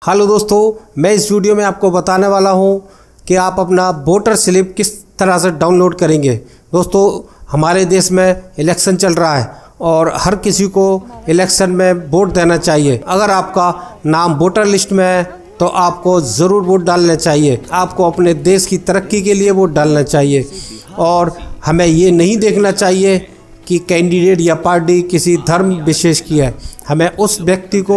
Hello दोस्तों, मैं इस वीडियो में आपको बताने वाला हूं कि आप अपना वोटर स्लिप किस तरह से डाउनलोड करेंगे। दोस्तों, हमारे देश में इलेक्शन चल रहा है और हर किसी को इलेक्शन में वोट देना चाहिए। अगर आपका नाम वोटर लिस्ट में है तो आपको ज़रूर वोट डालना चाहिए। आपको अपने देश की तरक्की के लिए वोट डालना चाहिए और हमें ये नहीं देखना चाहिए कि कैंडिडेट या पार्टी किसी धर्म विशेष की है। हमें उस व्यक्ति को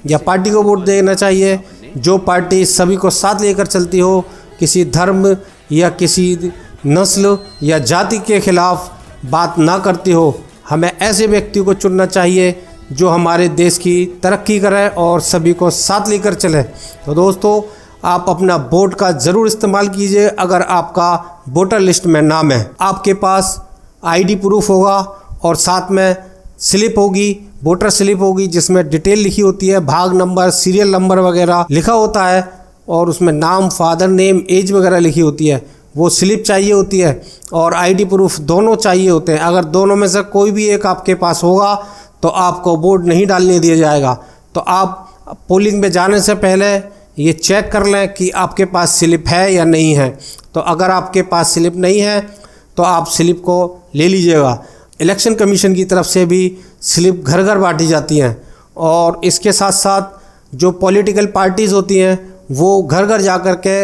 या पार्टी को वोट देना चाहिए जो पार्टी सभी को साथ लेकर चलती हो, किसी धर्म या किसी नस्ल या जाति के खिलाफ बात ना करती हो। हमें ऐसे व्यक्ति को चुनना चाहिए जो हमारे देश की तरक्की करे और सभी को साथ लेकर चले। तो दोस्तों, आप अपना वोट का ज़रूर इस्तेमाल कीजिए। अगर आपका वोटर लिस्ट में नाम है, आपके पास आईडी प्रूफ होगा और साथ में स्लिप होगी, वोटर स्लिप होगी जिसमें डिटेल लिखी होती है, भाग नंबर, सीरियल नंबर वगैरह लिखा होता है और उसमें नाम, फादर नेम, एज वगैरह लिखी होती है। वो स्लिप चाहिए होती है और आईडी प्रूफ दोनों चाहिए होते हैं। अगर दोनों में से कोई भी एक आपके पास होगा तो आपको वोट नहीं डालने दिया जाएगा। तो आप पोलिंग में जाने से पहले ये चेक कर लें कि आपके पास स्लिप है या नहीं है। तो अगर आपके पास स्लिप नहीं है तो आप स्लिप को ले लीजिएगा। इलेक्शन कमीशन की तरफ से भी स्लिप घर घर बांटी जाती हैं और इसके साथ साथ जो पॉलिटिकल पार्टीज़ होती हैं वो घर घर जा कर के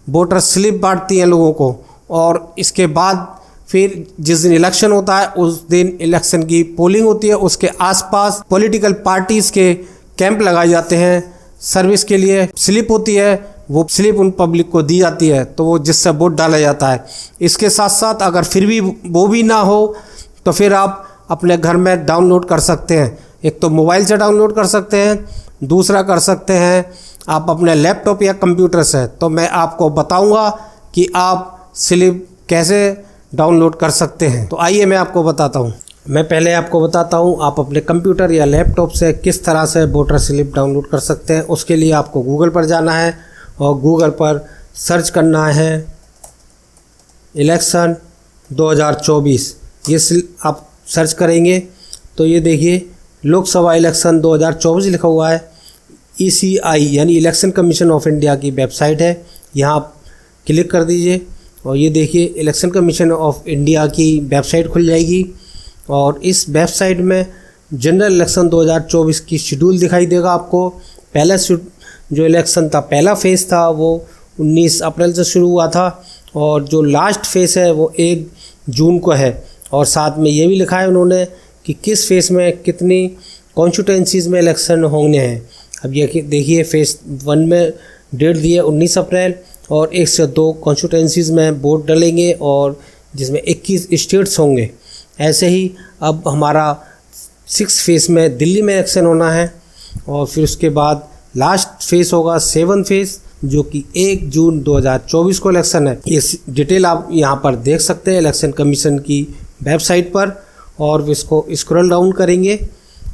वोटर स्लिप बांटती हैं लोगों को। और इसके बाद फिर जिस दिन इलेक्शन होता है उस दिन इलेक्शन की पोलिंग होती है, उसके आसपास पॉलिटिकल पार्टीज़ के कैंप लगाए जाते हैं सर्विस के लिए। स्लिप होती है, वो स्लिप उन पब्लिक को दी जाती है तो वो जिससे वोट डाला जाता है। इसके साथ साथ अगर फिर भी वो भी ना हो तो फिर आप अपने घर में डाउनलोड कर सकते हैं। एक तो मोबाइल से डाउनलोड कर सकते हैं, दूसरा कर सकते हैं आप अपने लैपटॉप या कंप्यूटर से। तो मैं आपको बताऊंगा कि आप स्लिप कैसे डाउनलोड कर सकते हैं। तो आइए मैं आपको बताता हूं। मैं पहले आपको बताता हूं आप अपने कंप्यूटर या लैपटॉप से किस तरह से वोटर स्लिप डाउनलोड कर सकते हैं। उसके लिए आपको गूगल पर जाना है और गूगल पर सर्च करना है इलेक्शन 2024। ये आप सर्च करेंगे तो ये देखिए लोकसभा इलेक्शन 2024 लिखा हुआ है। ECI यानी इलेक्शन कमीशन ऑफ इंडिया की वेबसाइट है, यहाँ आप क्लिक कर दीजिए और ये देखिए इलेक्शन कमीशन ऑफ इंडिया की वेबसाइट खुल जाएगी। और इस वेबसाइट में जनरल इलेक्शन 2024 की शेड्यूल दिखाई देगा आपको। पहला जो इलेक्शन था, पहला फेज़ था वो 19 अप्रैल से शुरू हुआ था और जो लास्ट फेज़ है वो 1 जून को है। और साथ में ये भी लिखा है उन्होंने कि किस फेज़ में कितनी कॉन्स्टिट्यूंसीज़ में इलेक्शन होने हैं। अब ये देखिए फेज़ 1 में डेट दी है 19 अप्रैल और 1 से 2 कॉन्स्टिट्यूंसीज़ में वोट डलेंगे और जिसमें 21 स्टेट्स होंगे। ऐसे ही अब हमारा 6 फेज़ में दिल्ली में इलेक्शन होना है और फिर उसके बाद लास्ट फेज़ होगा 7 फेज़ जो कि 1 जून 2024 को इलेक्शन है। इस डिटेल आप यहाँ पर देख सकते हैं इलेक्शन कमीशन की वेबसाइट पर। और इसको स्क्रॉल डाउन करेंगे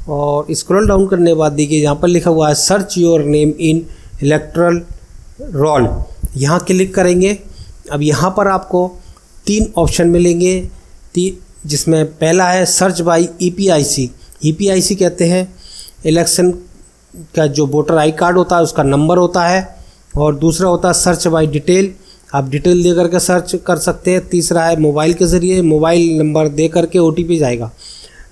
और स्क्रॉल डाउन करने के बाद देखिए यहाँ पर लिखा हुआ है search your name in electoral roll. यहाँ क्लिक करेंगे। अब यहाँ पर आपको 3 ऑप्शन मिलेंगे जिसमें पहला है सर्च बाय EPIC। EPIC कहते हैं इलेक्शन का जो वोटर आई कार्ड होता है उसका नंबर होता है। और दूसरा होता है सर्च बाय डिटेल, आप डिटेल दे करके सर्च कर सकते हैं। तीसरा है मोबाइल के ज़रिए, मोबाइल नंबर दे करके OTP जाएगा।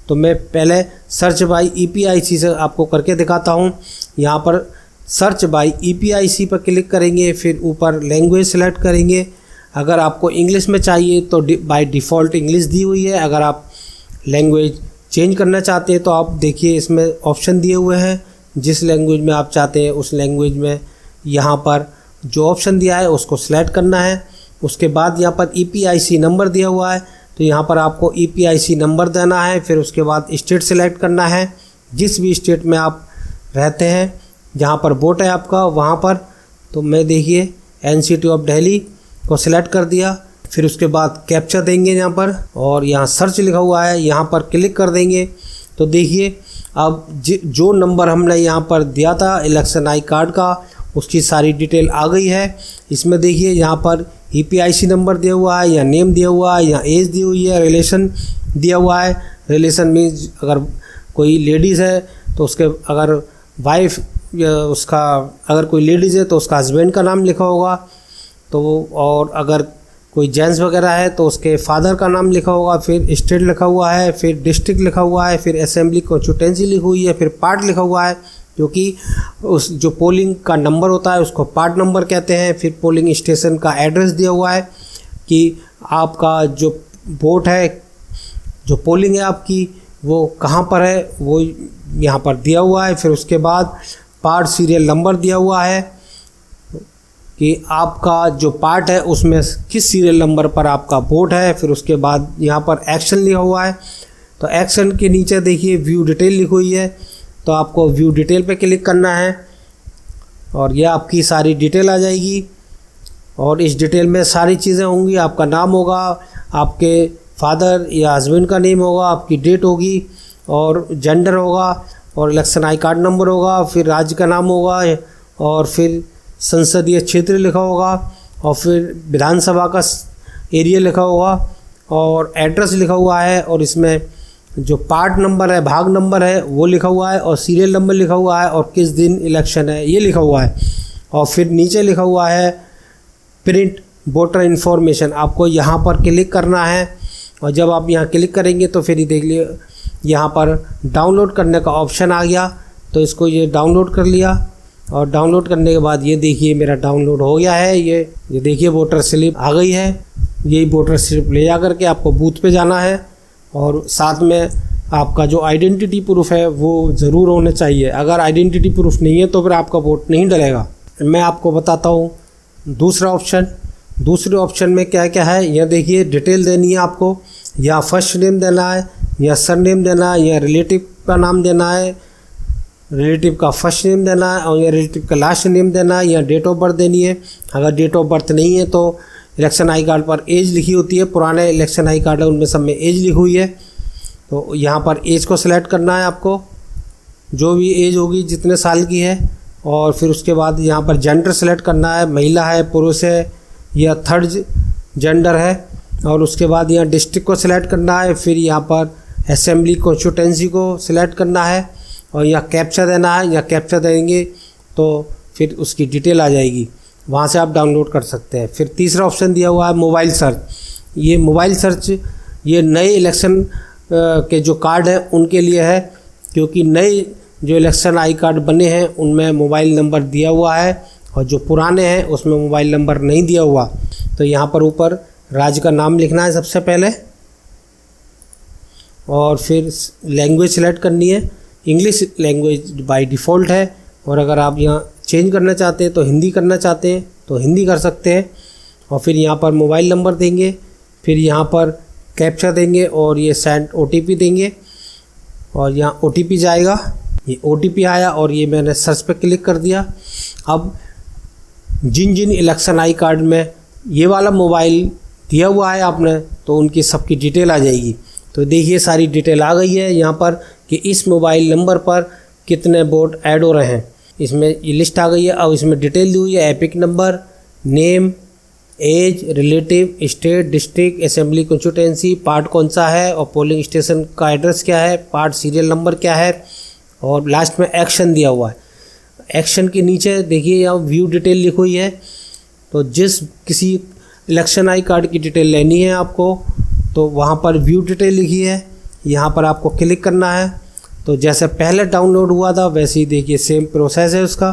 तो मैं पहले सर्च बाय EPIC से आपको करके दिखाता हूँ। यहाँ पर सर्च बाय EPIC पर क्लिक करेंगे, फिर ऊपर लैंग्वेज सेलेक्ट करेंगे। अगर आपको इंग्लिश में चाहिए तो बाय डिफ़ॉल्ट इंग्लिश दी हुई है। अगर आप लैंग्वेज चेंज करना चाहते हैं तो आप देखिए इसमें ऑप्शन दिए हुए हैं, जिस लैंग्वेज में आप चाहते हैं उस लैंग्वेज में यहाँ पर जो ऑप्शन दिया है उसको सिलेक्ट करना है। उसके बाद यहाँ पर EPIC नंबर दिया हुआ है तो यहाँ पर आपको EPIC नंबर देना है। फिर उसके बाद स्टेट सेलेक्ट करना है, जिस भी स्टेट में आप रहते हैं जहाँ पर वोट है आपका वहाँ पर। तो मैं देखिए NCT ऑफ दिल्ली को सिलेक्ट कर दिया। फिर उसके बाद कैप्चा देंगे यहाँ पर और यहाँ सर्च लिखा हुआ है, यहाँ पर क्लिक कर देंगे। तो देखिए अब जो नंबर हमने यहाँ पर दिया था इलेक्शन आई कार्ड का उसकी सारी डिटेल आ गई है। इसमें देखिए यहाँ पर EPIC नंबर दिया हुआ है, या नेम दिया हुआ है, या एज दी हुई है, रिलेशन दिया हुआ है। रिलेशन मीन्स अगर कोई लेडीज़ है तो उसके अगर वाइफ उसका अगर कोई लेडीज़ है तो उसका हस्बैंड का नाम लिखा होगा, तो और अगर कोई जेंट्स वगैरह है तो उसके फादर का नाम लिखा होगा, फिर स्टेट लिखा हुआ है, फिर डिस्ट्रिक्ट लिखा हुआ है, फिर असेंबली कॉन्स्टिट्यूंसी लिखी हुई है, फिर पार्ट लिखा हुआ है, क्योंकि उस जो पोलिंग का नंबर होता है उसको पार्ट नंबर कहते हैं। फिर पोलिंग स्टेशन का एड्रेस दिया हुआ है कि आपका जो वोट है, जो पोलिंग है आपकी, वो कहाँ पर है, वो यहाँ पर दिया हुआ है। फिर उसके बाद पार्ट सीरियल नंबर दिया हुआ है कि आपका जो पार्ट है उसमें किस सीरियल नंबर पर आपका वोट है। फिर उसके बाद यहाँ पर एक्शन लिखा हुआ है, तो एक्शन के नीचे देखिए व्यू डिटेल लिखी हुई है, तो आपको व्यू डिटेल पे क्लिक करना है और ये आपकी सारी डिटेल आ जाएगी। और इस डिटेल में सारी चीज़ें होंगी, आपका नाम होगा, आपके फादर या हस्बैंड का नेम होगा, आपकी डेट होगी और जेंडर होगा और इलेक्शन आई कार्ड नंबर होगा, फिर राज्य का नाम होगा और फिर संसदीय क्षेत्र लिखा होगा और फिर विधानसभा का एरिया लिखा होगा और एड्रेस लिखा हुआ है और इसमें जो पार्ट नंबर है, भाग नंबर है वो लिखा हुआ है और सीरियल नंबर लिखा हुआ है और किस दिन इलेक्शन है ये लिखा हुआ है। और फिर नीचे लिखा हुआ है प्रिंट वोटर इन्फॉर्मेशन, आपको यहाँ पर क्लिक करना है और जब आप यहाँ क्लिक करेंगे तो फिर देख लिए यहाँ पर डाउनलोड करने का ऑप्शन आ गया, तो इसको ये डाउनलोड कर लिया और डाउनलोड करने के बाद ये देखिए मेरा डाउनलोड हो गया है। ये देखिए वोटर स्लिप आ गई है। यही वोटर स्लिप ले जा करके आपको बूथ पे जाना है और साथ में आपका जो आइडेंटिटी प्रूफ है वो ज़रूर होना चाहिए। अगर आइडेंटिटी प्रूफ नहीं है तो फिर आपका वोट नहीं डलेगा। मैं आपको बताता हूँ दूसरा ऑप्शन। दूसरे ऑप्शन में क्या क्या है, यह देखिए डिटेल देनी है आपको, या फर्स्ट नेम देना है, या सर नेम देना है, या रिलेटिव का नाम देना है, रिलेटिव का फर्स्ट नेम देना है और या रिलेटिव का लास्ट नेम देना है, या डेट ऑफ बर्थ देनी है। अगर डेट ऑफ बर्थ नहीं है तो इलेक्शन आई कार्ड पर एज लिखी होती है, पुराने इलेक्शन आई कार्ड है उनमें सब में एज लिखी हुई है, तो यहाँ पर एज को सिलेक्ट करना है आपको, जो भी एज होगी जितने साल की है। और फिर उसके बाद यहाँ पर जेंडर सेलेक्ट करना है, महिला है, पुरुष है या थर्ड जेंडर है। और उसके बाद यहाँ डिस्ट्रिक्ट को सिलेक्ट करना है, फिर यहाँ पर असेंबली कॉन्स्टिट्यूंसी को सिलेक्ट करना है और यहाँ कैप्चा देना है। यहाँ कैप्चा देंगे तो फिर उसकी डिटेल आ जाएगी, वहाँ से आप डाउनलोड कर सकते हैं। फिर तीसरा ऑप्शन दिया हुआ है मोबाइल सर्च। ये मोबाइल सर्च ये नए इलेक्शन के जो कार्ड हैं उनके लिए है, क्योंकि नए जो इलेक्शन आई कार्ड बने हैं उनमें मोबाइल नंबर दिया हुआ है और जो पुराने हैं उसमें मोबाइल नंबर नहीं दिया हुआ। तो यहाँ पर ऊपर राज्य का नाम लिखना है सबसे पहले और फिर लैंग्वेज सेलेक्ट करनी है। इंग्लिश लैंग्वेज बाय डिफ़ॉल्ट है और अगर आप यहाँ चेंज करना चाहते हैं तो हिंदी करना चाहते हैं तो हिंदी कर सकते हैं। और फिर यहाँ पर मोबाइल नंबर देंगे, फिर यहाँ पर कैप्चा देंगे और ये सेंड OTP देंगे और यहाँ OTP जाएगा। ये OTP आया और ये मैंने सर्च पे क्लिक कर दिया। अब जिन जिन इलेक्शन आई कार्ड में ये वाला मोबाइल दिया हुआ है आपने तो उनकी सबकी डिटेल आ जाएगी। तो देखिए सारी डिटेल आ गई है यहाँ पर कि इस मोबाइल नंबर पर कितने वोट ऐड हो रहे हैं, इसमें ये लिस्ट आ गई है। अब इसमें डिटेल दी हुई है, EPIC number, name, age, relative, state, district, assembly constituency, part कौन सा है और पोलिंग स्टेशन का एड्रेस क्या है, पार्ट सीरियल नंबर क्या है और लास्ट में एक्शन दिया हुआ है। एक्शन के नीचे देखिए यहाँ व्यू डिटेल लिखी हुई है, तो जिस किसी इलेक्शन आई कार्ड की डिटेल लेनी है आपको तो वहाँ पर व्यू डिटेल लिखी है, यहाँ पर आपको क्लिक करना है। तो जैसे पहले डाउनलोड हुआ था वैसे ही देखिए सेम प्रोसेस है उसका।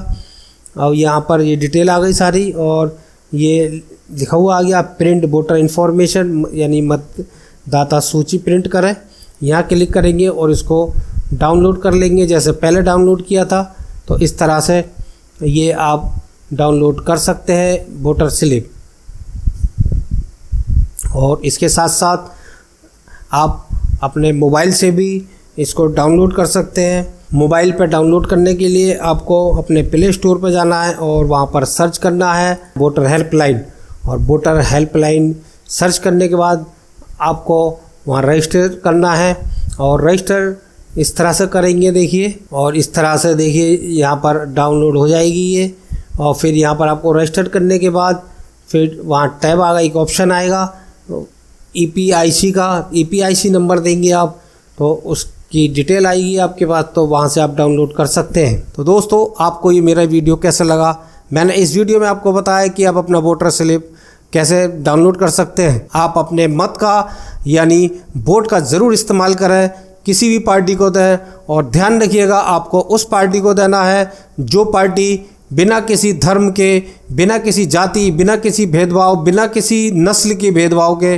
अब यहाँ पर ये डिटेल आ गई सारी और ये लिखा हुआ आ गया प्रिंट वोटर इन्फॉर्मेशन, यानी मतदाता सूची प्रिंट करें। यहाँ क्लिक करेंगे और इसको डाउनलोड कर लेंगे जैसे पहले डाउनलोड किया था। तो इस तरह से ये आप डाउनलोड कर सकते हैं वोटर स्लिप। और इसके साथ साथ आप अपने मोबाइल से भी इसको डाउनलोड कर सकते हैं। मोबाइल पर डाउनलोड करने के लिए आपको अपने प्ले स्टोर पर जाना है और वहाँ पर सर्च करना है वोटर हेल्पलाइन। और वोटर हेल्पलाइन सर्च करने के बाद आपको वहाँ रजिस्टर करना है और रजिस्टर इस तरह से करेंगे देखिए, और इस तरह से देखिए यहाँ पर डाउनलोड हो जाएगी ये। और फिर यहाँ पर आपको रजिस्टर करने के बाद फिर वहाँ टैब आएगा, एक ऑप्शन आएगा EPIC का, EPIC नंबर देंगे आप तो उस की डिटेल आएगी आपके पास, तो वहाँ से आप डाउनलोड कर सकते हैं। तो दोस्तों, आपको ये मेरा वीडियो कैसा लगा? मैंने इस वीडियो में आपको बताया कि आप अपना वोटर स्लिप कैसे डाउनलोड कर सकते हैं। आप अपने मत का यानी वोट का ज़रूर इस्तेमाल करें, किसी भी पार्टी को दें, और ध्यान रखिएगा आपको उस पार्टी को देना है जो पार्टी बिना किसी धर्म के, बिना किसी जाति, बिना किसी भेदभाव, बिना किसी नस्ल के भेदभाव के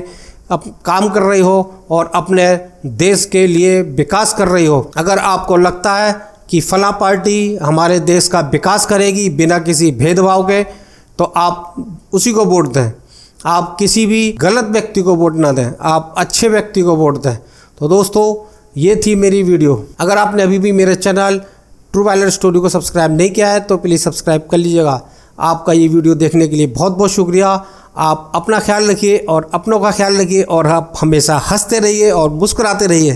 काम कर रही हो और अपने देश के लिए विकास कर रही हो। अगर आपको लगता है कि फलां पार्टी हमारे देश का विकास करेगी बिना किसी भेदभाव के, तो आप उसी को वोट दें। आप किसी भी गलत व्यक्ति को वोट ना दें, आप अच्छे व्यक्ति को वोट दें। तो दोस्तों, ये थी मेरी वीडियो। अगर आपने अभी भी मेरे चैनल ट्रू वायलेंस स्टोरी को सब्सक्राइब नहीं किया है तो प्लीज़ सब्सक्राइब कर लीजिएगा। आपका ये वीडियो देखने के लिए बहुत बहुत शुक्रिया। आप अपना ख्याल रखिए और अपनों का ख्याल रखिए, और आप हमेशा हंसते रहिए और मुस्कुराते रहिए।